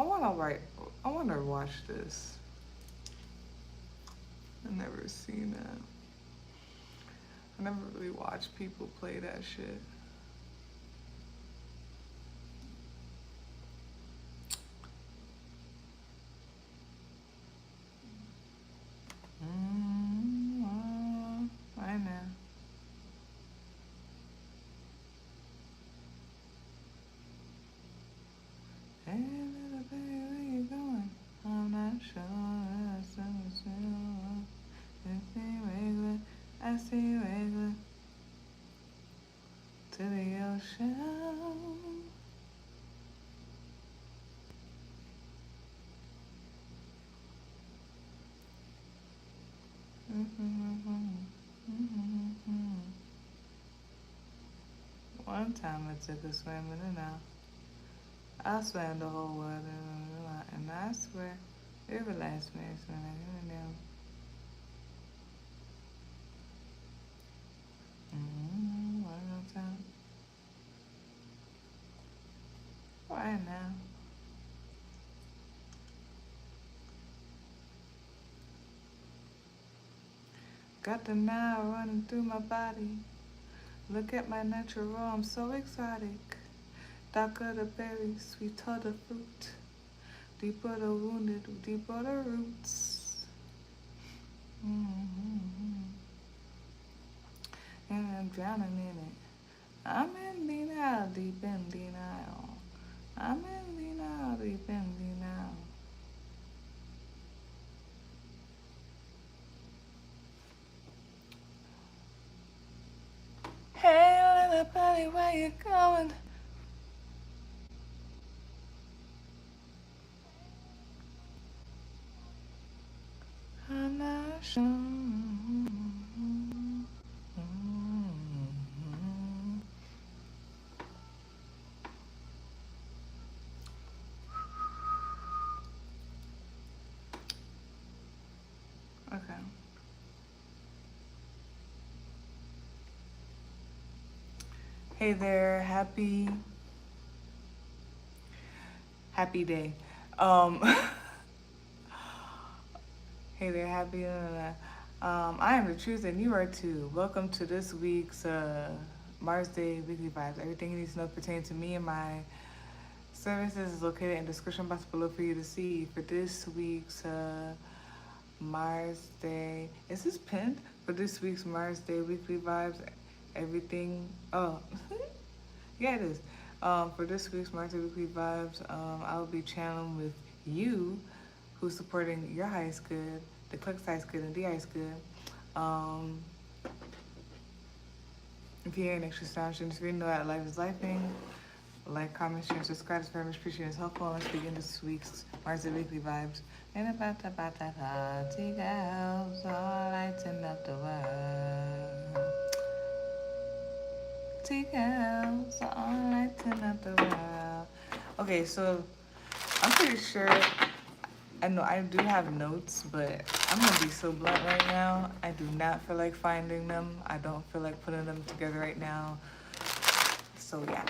I wanna watch this. I've never seen that. I never really watched people play that shit. Right now. Hey, little baby, where you going? I'm not sure. I see you wiggling to the ocean. One time I took a swim in the now. I swam the whole world and I swear it relaxed me when I get down. One more time. Right now. Got the now running through my body. Look at my natural, I'm so exotic. Darker the berry, sweeter the fruit. Deeper the wounded, deeper the roots. And I'm drowning in it. I'm in denial, deep in denial. I'm in denial, deep in denial. Hey, little buddy, where you going? I'm not sure. Okay. Hey there, happy day. Hey there, happy. I am the truth, and you are too. Welcome to this week's Mars Day Weekly Vibes. Everything you need to know pertaining to me and my services is located in the description box below for you to see. For this week's Mars Day, is this pinned? For this week's Mars Day Weekly Vibes, everything. Oh, yeah, it is. For this week's Mars Day Weekly Vibes, I will be channeling with you, who's supporting your highest good, the collective highest good, and the highest good. If you're an extra sound, just really know that life is lifing. Like, comment, share, and subscribe. It's very much appreciated. It's helpful. Let's begin this week's Mars Day Weekly Vibes. And about the party girls, all lighting up the world. Party girls, all lighting up the world. Okay, so I'm pretty sure. I know I do have notes, but I'm gonna be so blunt right now. I do not feel like finding them. I don't feel like putting them together right now. So yeah,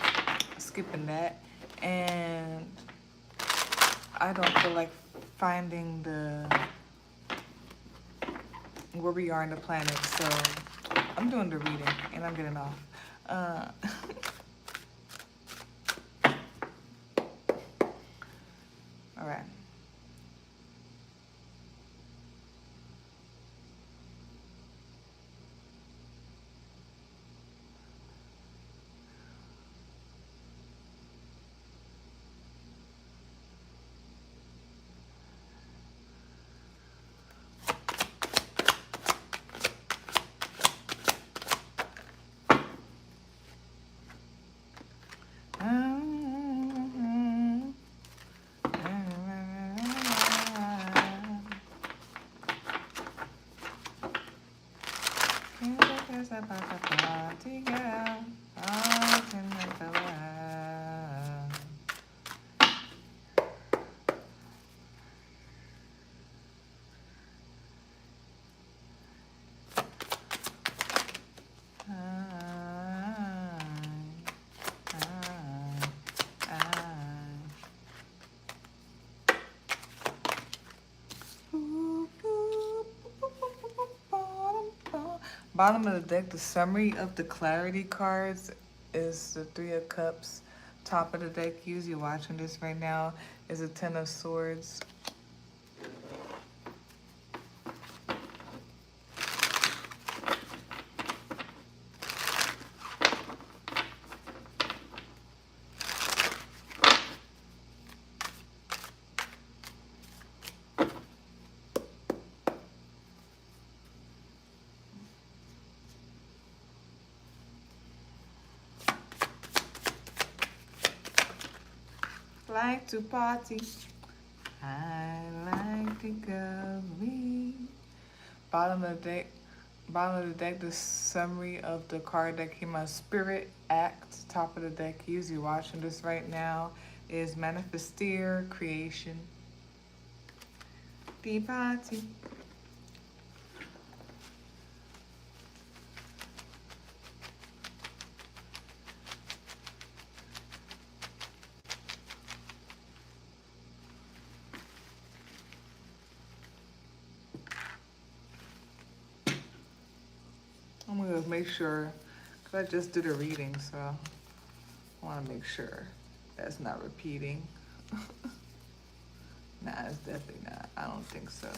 skipping that. And I don't feel like finding where we are in the planet. So I'm doing the reading and I'm getting off. All right. About the party girl, all in the world. Bottom of the deck, the summary of the clarity cards is the Three of Cups. Top of the deck, usually watching this right now, is a Ten of Swords. Like to party. I like to go weed. Bottom of the deck. Bottom of the deck, the summary of the card that came out, Spirit Act. Top of the deck, usually watching this right now, is Manifesteer, Creation. The party. I'm gonna make sure, because I just did a reading, so I want to make sure that's not repeating. Nah, it's definitely not. I don't think so.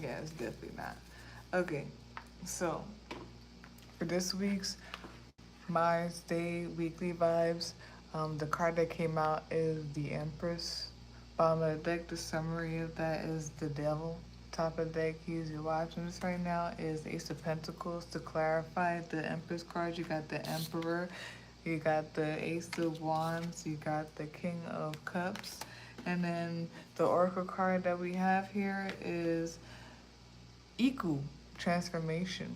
Yeah, it's definitely not. Okay, so for this week's Mars Day weekly vibes, the card that came out is the Empress. Bottom of the deck, the summary of that is the Devil. Top of the deck, you're watching this right now, is Ace of Pentacles. To clarify the Empress card, you got the Emperor, you got the Ace of Wands, you got the King of Cups, and then the Oracle card that we have here is Iku, Transformation.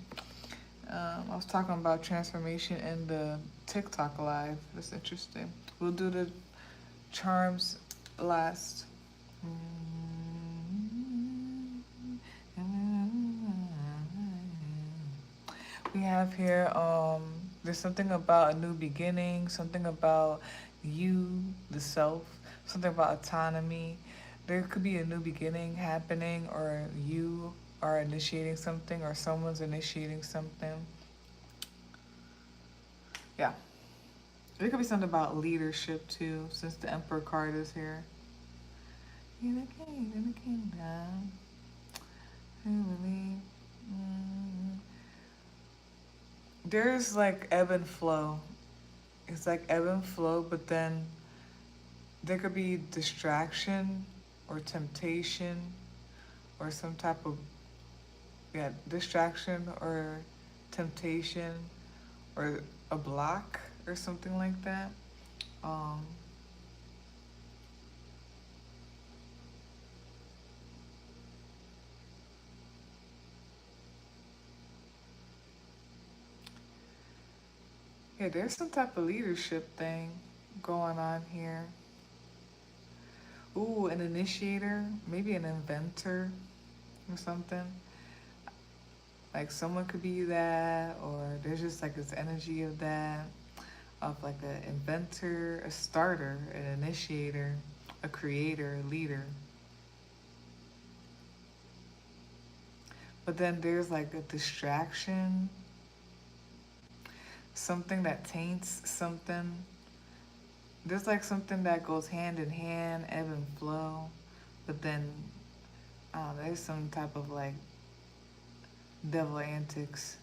I was talking about transformation in the TikTok live. That's interesting. We'll do the charms last. We have here, there's something about a new beginning, something about you, the self, something about autonomy. There could be a new beginning happening, or you are initiating something, or someone's initiating something. Yeah. There could be something about leadership too, since the Emperor card is here. You're the king in the kingdom. Who believe? There's like ebb and flow. It's like ebb and flow, but then there could be distraction or temptation or some type of, yeah, distraction or temptation or a block or something like that. Yeah, there's some type of leadership thing going on here. Ooh, an initiator, maybe an inventor or something. Like someone could be that, or there's just like this energy of that, of like an inventor, a starter, an initiator, a creator, a leader. But then there's like a distraction, something that taints something. There's like something that goes hand in hand, ebb and flow. But then, I don't know, there's some type of like devil antics.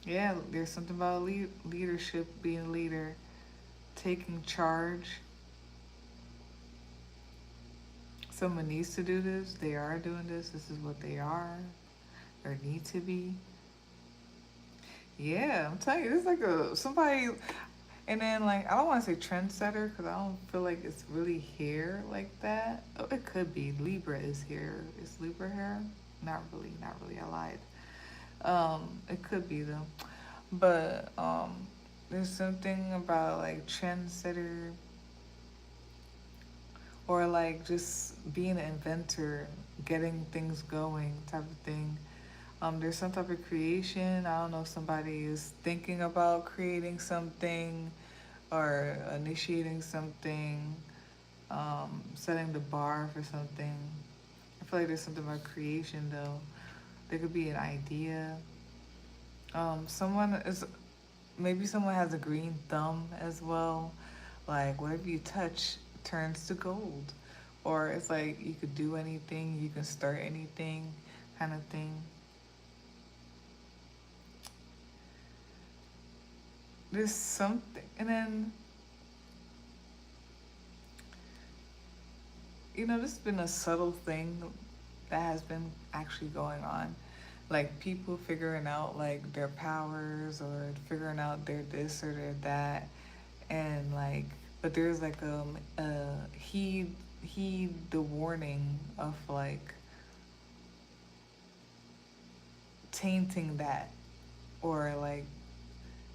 Yeah, there's something about leadership, being a leader, taking charge. Someone needs to do this. They are doing this. This is what they are or need to be. Yeah, I'm telling you, it's like somebody, and then like, I don't want to say trendsetter because I don't feel like it's really here like that. Oh, it could be. Libra is here. Is Libra here? Not really. Not really. I lied. It could be though. But there's something about like trendsetter, or like just being an inventor, getting things going type of thing. There's some type of creation. I don't know if somebody is thinking about creating something or initiating something. setting the bar for something. I feel like there's something about creation though. There could be an idea. Someone is maybe someone has a green thumb as well. Like whatever you touch turns to gold. Or it's like you could do anything, you can start anything kind of thing. There's something and then this has been a subtle thing that has been actually going on. Like people figuring out like their powers or figuring out their this or their that, and like, but there's like heed the warning of like tainting that, or like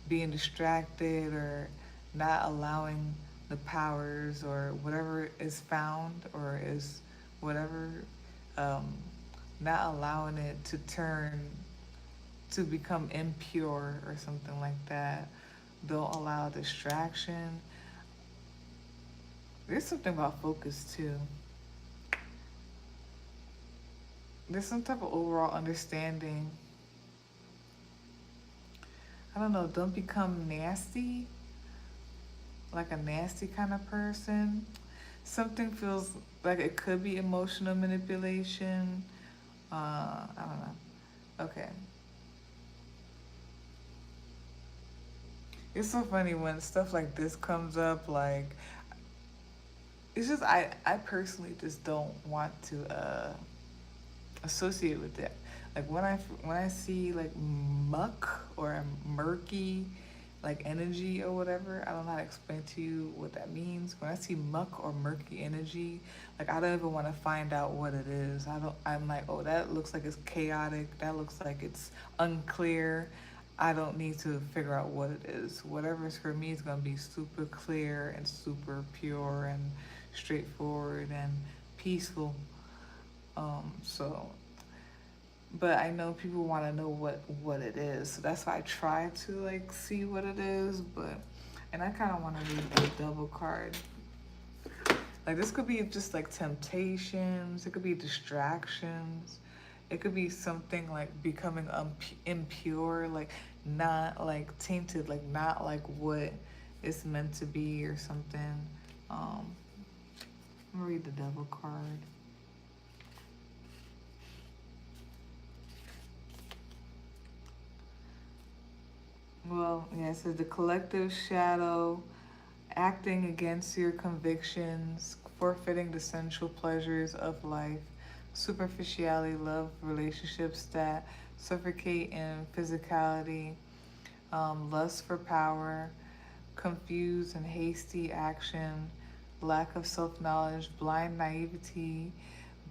being distracted or not allowing the powers or whatever is found or is whatever, um, not allowing it to turn to become impure or something like that. Don't allow distraction. There's something about focus too. There's some type of overall understanding. I don't know, don't become nasty, like a nasty kind of person. Something feels like it could be emotional manipulation. I don't know. Okay. It's so funny when stuff like this comes up, like, it's just, I personally just don't want to associate with it. Like when I see like muck or murky like energy or whatever, I don't know how to explain to you what that means. When I see muck or murky energy, like I don't even want to find out what it is. I'm like, oh, that looks like it's chaotic. That looks like it's unclear. I don't need to figure out what it is. Whatever is for me is gonna be super clear and super pure and straightforward and peaceful. So, but I know people want to know what it is, so that's why I try to like see what it is. But and I kind of want to read the double card. Like this could be just like temptations. It could be distractions. It could be something like becoming impure, like not like tainted, like not like what it's meant to be or something. I'm gonna read the devil card. Well, yeah, it says the collective shadow, acting against your convictions, forfeiting the sensual pleasures of life, superficiality, love relationships that suffocate in physicality, lust for power, confused and hasty action, lack of self-knowledge, blind naivety,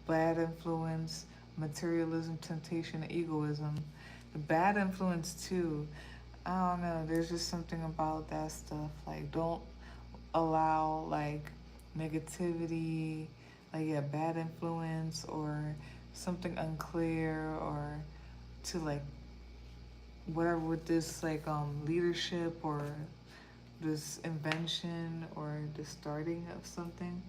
bad influence, materialism, temptation, egoism. The bad influence too. I don't know. There's just something about that stuff. Like, don't allow like negativity, like yeah, bad influence or something unclear or to like whatever with this like leadership or this invention or the starting of something.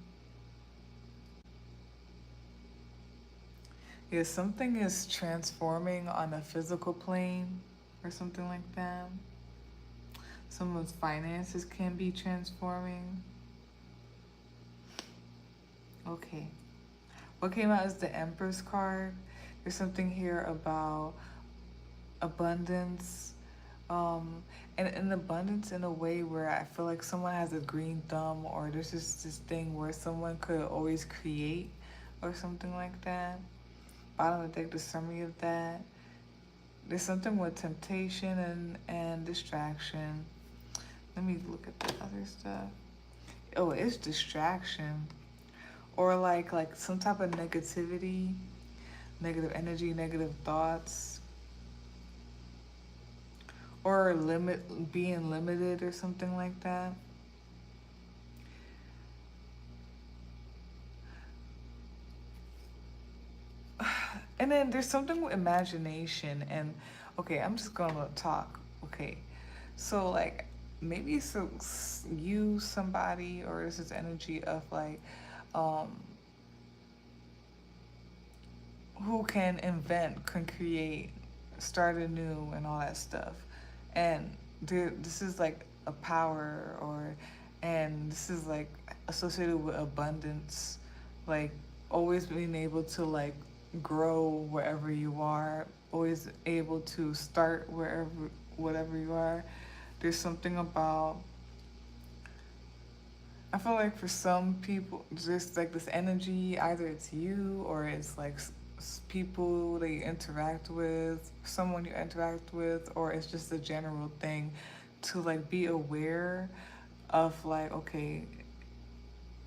Yeah, something is transforming on a physical plane or something like that. Someone's finances can be transforming. Okay. What came out is the Empress card. There's something here about abundance. And an abundance in a way where I feel like someone has a green thumb, or there's just this thing where someone could always create or something like that. Bottom of the deck, the summary of that. There's something with temptation and distraction. Let me look at the other stuff. Oh, it's distraction. Or like some type of negativity, negative energy, negative thoughts. Or being limited or something like that. And then there's something with imagination and okay, I'm just gonna talk. Okay. So like maybe so you somebody, or this is energy of like um who can invent, can create, start anew, and all that stuff. And this is like a power, or, and this is like associated with abundance, like always being able to like grow wherever you are, always able to start wherever, whatever you are. There's something about, I feel like for some people, there's like this energy, either it's you or it's like people that you interact with, someone you interact with, or it's just a general thing to like be aware of like, okay,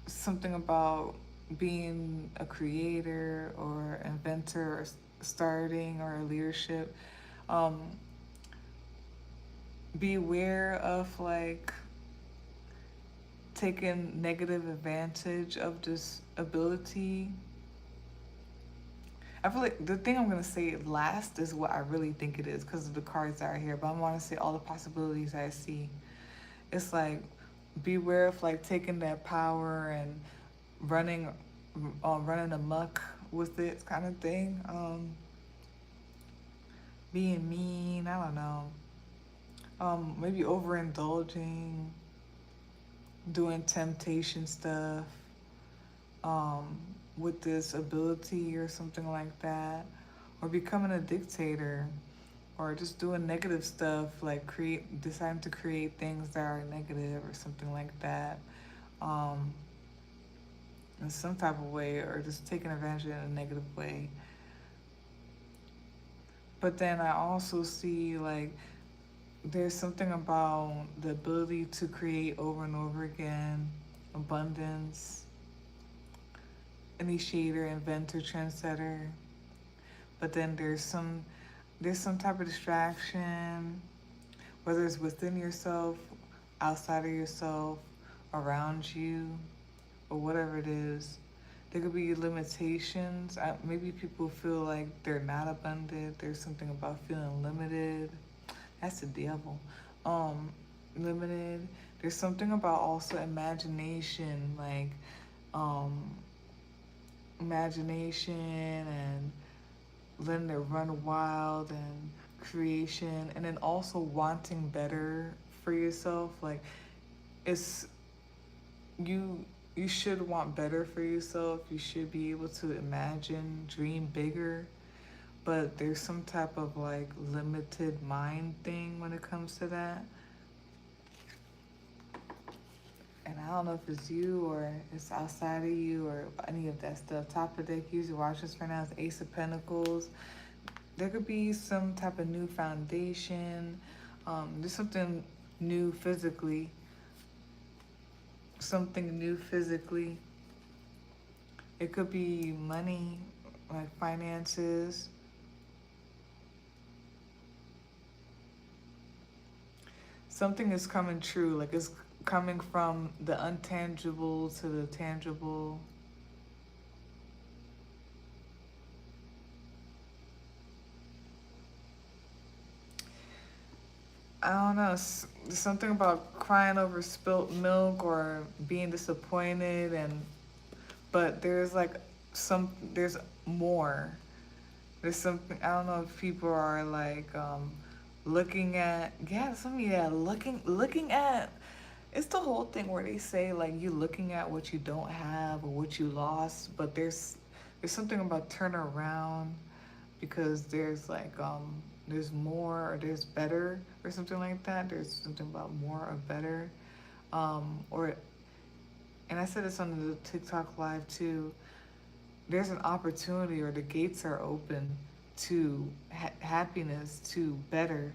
something about being a creator or inventor or starting or leadership. Um, be aware of like taking negative advantage of this ability. I feel like the thing I'm gonna say last is what I really think it is because of the cards that are here. But I want to say all the possibilities I see. It's like beware of like taking that power and running, running amok with it, kind of thing. Being mean. I don't know. Maybe overindulging, doing temptation stuff. Um, with this ability or something like that, or becoming a dictator, or just doing negative stuff like deciding to create things that are negative or something like that, um, in some type of way, or just taking advantage in a negative way. But then I also see like there's something about the ability to create over and over again, abundance, initiator, inventor, trendsetter. But then there's some type of distraction, whether it's within yourself, outside of yourself, around you, or whatever it is. There could be limitations. Maybe people feel like they're not abundant. There's something about feeling limited. That's the devil. Um, Limited. There's something about also imagination, like um, imagination and letting it run wild, and creation, and then also wanting better for yourself. Like it's you you should want better for yourself. You should be able to imagine, dream bigger, but there's some type of like limited mind thing when it comes to that. And I don't know if it's you or it's outside of you or any of that stuff. Top of deck, usually watch this right now is Ace of Pentacles. There could be some type of new foundation. There's something new physically. Something new physically. It could be money, like finances. Something is coming true, like it's coming from the untangible to the tangible. I don't know, something about crying over spilt milk or being disappointed, and but there's like there's more. There's something, I don't know if people are like looking at, yeah, some, yeah, looking at, it's the whole thing where they say like you looking at what you don't have or what you lost, but there's something about turn around, because there's more, or there's better or something like that. There's something about more or better, or, and I said this on the TikTok live too. There's an opportunity, or the gates are open to happiness, to better,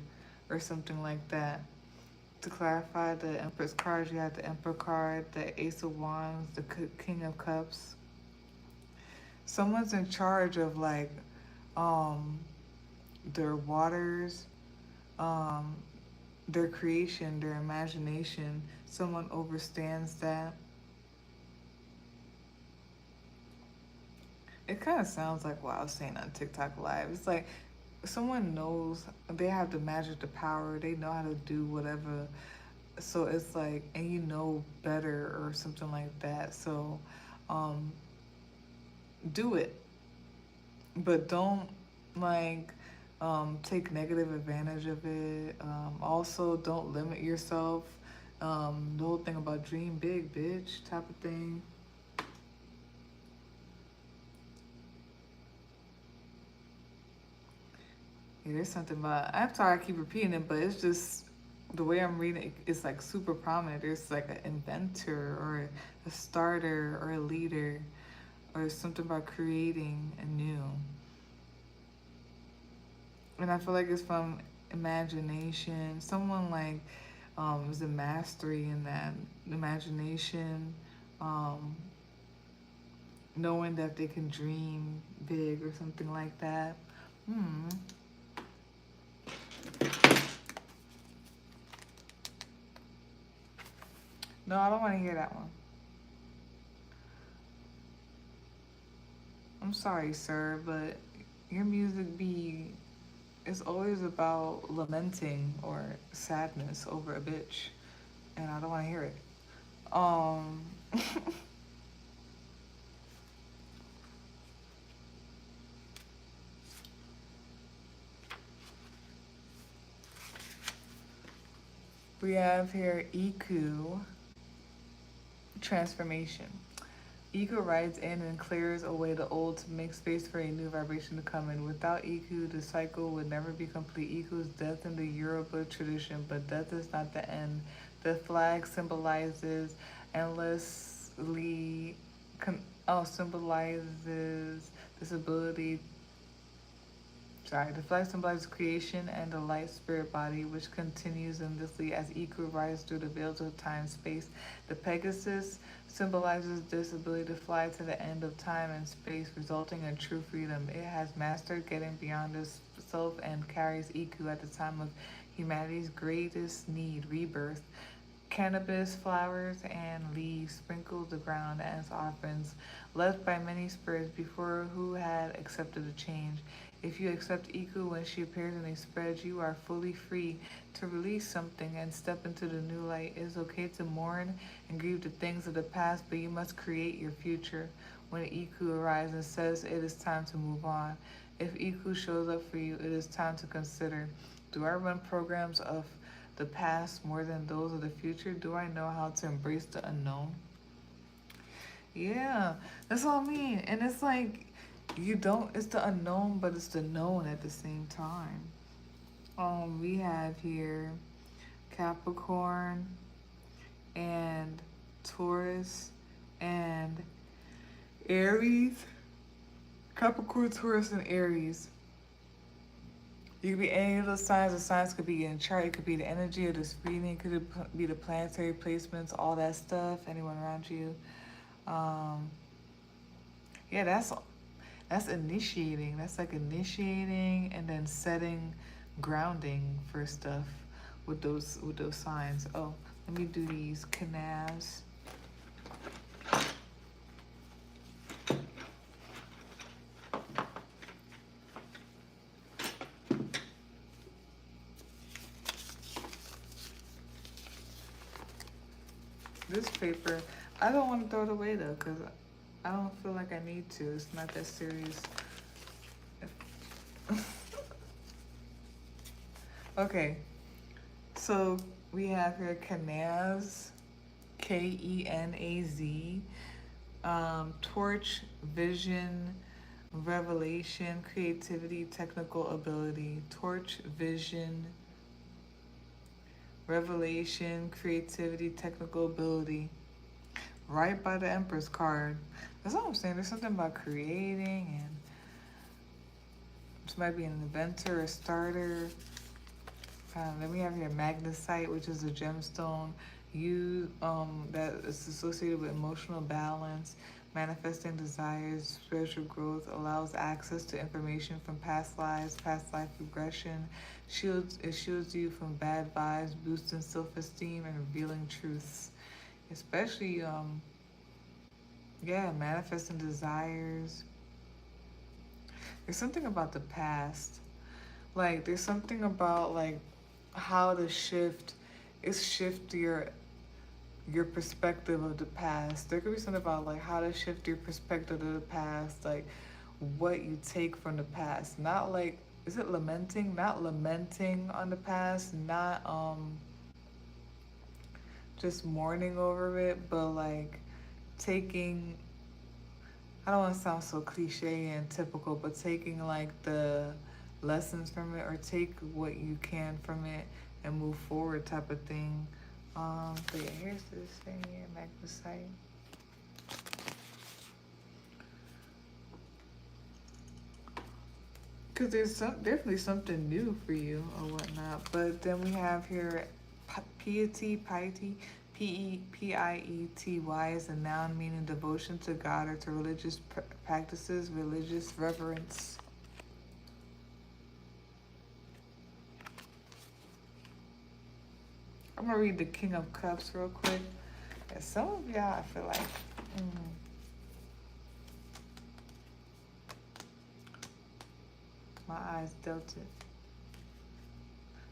or something like that. To clarify the Empress cards, you have the Emperor card, the Ace of Wands, the King of Cups. Someone's in charge of like um, their waters, um, their creation, their imagination. Someone overstands that. It kind of sounds like what I was saying on TikTok Live. It's like someone knows, they have the magic, the power, they know how to do whatever So it's like, and you know better or something like that. So um, do it, but don't like take negative advantage of it. Also, don't limit yourself. The whole thing about dream big, bitch, type of thing. Yeah, there's something about. I'm sorry, I keep repeating it, but it's just the way I'm reading it. It's like super prominent. There's like an inventor or a starter or a leader or something about creating anew. And I feel like it's from imagination. Someone like is a mastery in that imagination, um, knowing that they can dream big or something like that. Hmm. No, I don't want to hear that one. I'm sorry, sir, but your music be it's always about lamenting or sadness over a bitch, and I don't want to hear it. Um, we have here Iku transformation. Iku rides in and clears away the old to make space for a new vibration to come in. Without Iku, the cycle would never be complete. Iku's death in the Yoruba tradition, but death is not the end. The flag symbolizes endlessly, symbolizes this ability. Sorry, the flag symbolizes creation and the light spirit body, which continues endlessly as Iku rises through the veils of time space. The Pegasus symbolizes this ability to fly to the end of time and space, resulting in true freedom. It has mastered getting beyond itself and carries Iku at the time of humanity's greatest need, rebirth. Cannabis, flowers, and leaves sprinkle the ground as offerings left by many spirits before who had accepted the change. If you accept Iku when she appears in a spread, you are fully free to release something and step into the new light. It is okay to mourn and grieve the things of the past, but you must create your future. When Iku arrives and says it is time to move on. If Iku shows up for you, it is time to consider, do I run programs of the past more than those of the future? Do I know how to embrace the unknown? Yeah, that's what I mean. And it's like, you don't, it's the unknown, but it's the known at the same time. We have here Capricorn and Taurus and Aries. Capricorn, Taurus, and Aries. You could be any of those signs. The signs could be in a chart. It could be the energy of this reading. It could be the planetary placements, all that stuff. Anyone around you. Um, yeah, that's initiating. That's like initiating and then setting grounding for stuff with those signs. Oh, let me do these canals. This paper, I don't want to throw it away though, because I don't feel like I need to. It's not that serious. Okay, so we have here Kenaz, Kenaz, torch, vision, revelation, creativity, technical ability. Torch, vision, revelation, creativity, technical ability. Right by the Empress card. That's all I'm saying. There's something about creating, and this might be an inventor, a starter. Then we have here magnesite, which is a gemstone that is associated with emotional balance, manifesting desires, spiritual growth, allows access to information from past lives, past life regression, it shields you from bad vibes, boosting self-esteem and revealing truths. Especially manifesting desires. There's something about the past. Like there's something about like how to shift it's shift your perspective of the past. There could be something about like how to shift your perspective of the past, like what you take from the past. Not like, is it lamenting? Not lamenting on the past, not just mourning over it, but like taking, I don't want to sound so cliche and typical, but taking like the lessons from it, or take what you can from it and move forward type of thing. But yeah, here's this thing here, magnesite. Because there's definitely something new for you or whatnot. But then we have here piety, P-E-P-I-E-T-Y is a noun meaning devotion to God or to religious practices, religious reverence. I'm gonna read the King of Cups real quick. And some of y'all, I feel like, my eyes dealt it.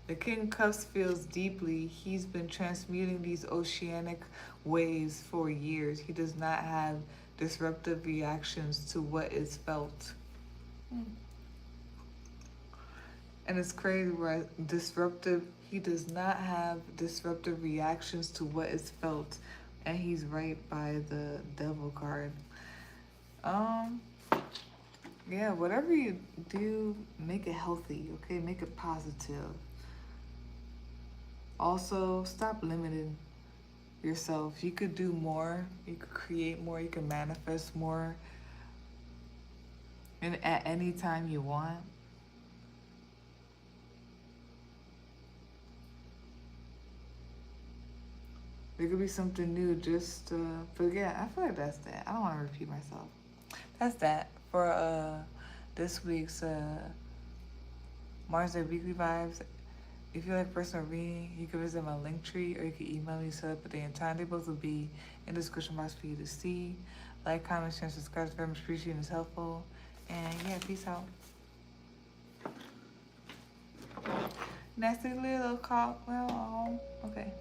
The King of Cups feels deeply. He's been transmuting these oceanic waves for years. He does not have disruptive reactions to what is felt. And it's crazy where he does not have disruptive reactions to what is felt. And he's right by the Devil card. Yeah, whatever you do, make it healthy, okay? Make it positive. Also, stop limiting yourself. You could do more. You could create more. You can manifest more. And at any time you want. There could be something new just, but yeah, I feel like that's that. I don't want to repeat myself. That's that for this week's Mars Day Weekly Vibes. If you like personal reading, you can visit my link tree, or you can email me, set up a day and time. They both will be in the description box for you to see. Like, comment, share, and subscribe. It's very much appreciated and it's helpful. And yeah, peace out. Nasty little cock. Well, okay.